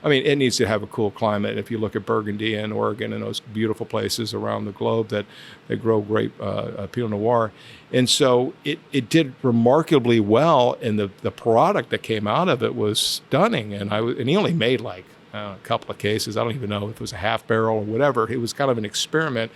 I mean, it needs to have a cool climate. If you look at Burgundy and Oregon and those beautiful places around the globe that they grow great Pinot Noir. And so it did remarkably well, and the product that came out of it was stunning. And he only made like a couple of cases. I don't even know if it was a half barrel or whatever. It was kind of an experiment.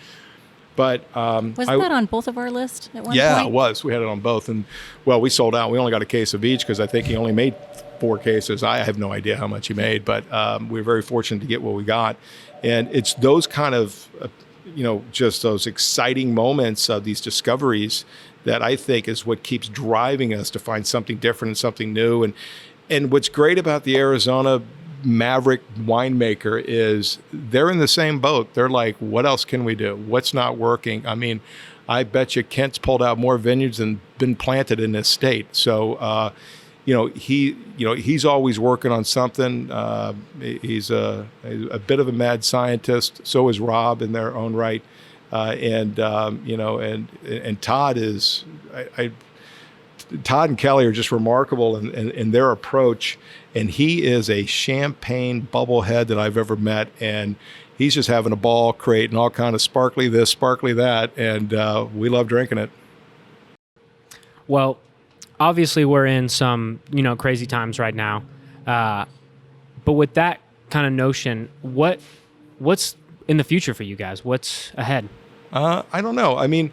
But wasn't that on both of our lists at one point? Yeah, it was. We had it on both, and well, we sold out. We only got a case of each because I think he only made 4 cases. I have no idea how much he made, but we were very fortunate to get what we got. And it's those kind of, just those exciting moments of these discoveries that I think is what keeps driving us to find something different and something new. And what's great about the Arizona maverick winemaker is they're in the same boat. They're like, what else can we do? What's not working? I mean, I bet you Kent's pulled out more vineyards than been planted in this state. So, he's always working on something. He's a bit of a mad scientist. So is Rob in their own right. And Todd is, Todd and Kelly are just remarkable in their approach. And he is a champagne bubblehead that I've ever met. And he's just having a ball creating all kind of sparkly this, sparkly that. And we love drinking it. Well, obviously we're in some, crazy times right now. But with that kind of notion, what's in the future for you guys? What's ahead? I don't know. I mean,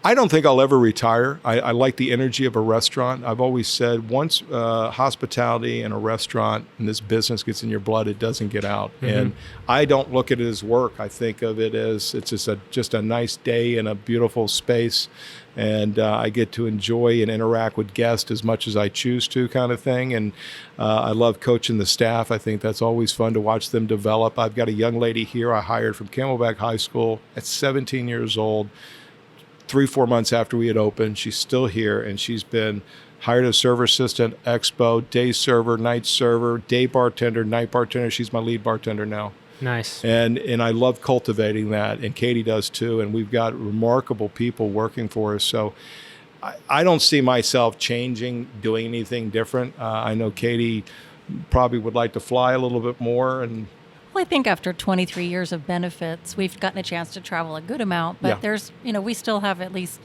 I don't think I'll ever retire. I like the energy of a restaurant. I've always said once hospitality and a restaurant and this business gets in your blood, it doesn't get out. Mm-hmm. And I don't look at it as work. I think of it as it's just a nice day in a beautiful space. And I get to enjoy and interact with guests as much as I choose to, kind of thing. And I love coaching the staff. I think that's always fun to watch them develop. I've got a young lady here I hired from Camelback High School at 17 years old. 3-4 months after we had opened, she's still here, and she's been hired as server assistant, expo, day server, night server, day bartender, night bartender. She's my lead bartender now. Nice. And I love cultivating that, and Katie does too. And we've got remarkable people working for us. So I don't see myself changing, doing anything different. I know Katie probably would like to fly a little bit more, and Well, I think after 23 years of benefits, we've gotten a chance to travel a good amount, but Yeah. there's, we still have at least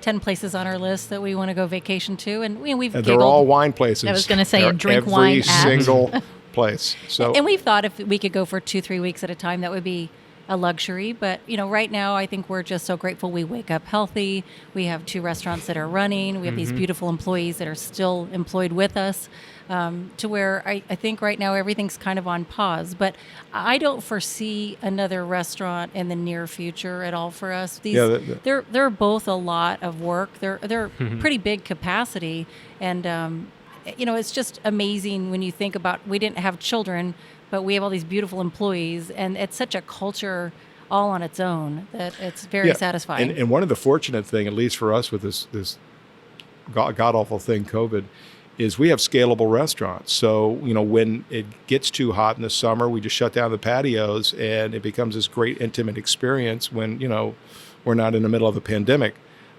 10 places on our list that we want to go vacation to, and we've And giggled. they're all wine places. I was gonna say, They're and drink every wine at. single place. So And we've thought if we could go for 2-3 weeks at a time, that would be a luxury. But, right now, I think we're just so grateful we wake up healthy. We have 2 restaurants that are running. We have these beautiful employees that are still employed with us, to where I think right now everything's kind of on pause. But I don't foresee another restaurant in the near future at all for us. Yeah, They're both a lot of work. They're pretty big capacity. And, it's just amazing when you think about, we didn't have children, but we have all these beautiful employees, and it's such a culture all on its own that it's very satisfying. And one of the fortunate thing, at least for us with this god-awful thing, COVID, is we have scalable restaurants. So, when it gets too hot in the summer, we just shut down the patios, and it becomes this great intimate experience when, we're not in the middle of a pandemic.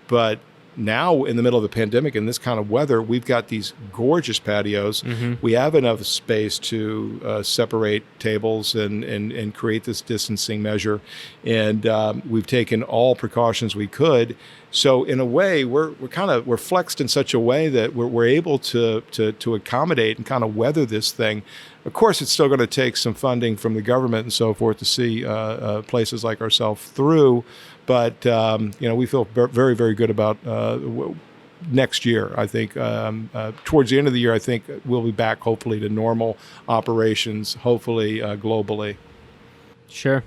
But now, in the middle of the pandemic, in this kind of weather, we've got these gorgeous patios. We have enough space to separate tables and create this distancing measure. And we've taken all precautions we could. So in a way, we're flexed in such a way that we're able to accommodate and kind of weather this thing. Of course, it's still going to take some funding from the government and so forth to see places like ourselves through. But, we feel very, very good about next year. I think towards the end of the year, I think we'll be back hopefully to normal operations, hopefully globally. Sure.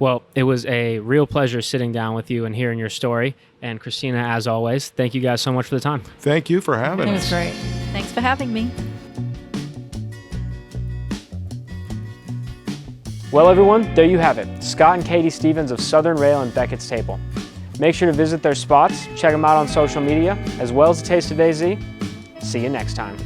Well, it was a real pleasure sitting down with you and hearing your story. And Christina, as always, thank you guys so much for the time. Thank you for having us. It was great. Thanks for having me. Well, everyone, there you have it. Scott and Katie Stevens of Southern Rail and Becketts Table. Make sure to visit their spots, check them out on social media, as well as the Taste of AZ. See you next time.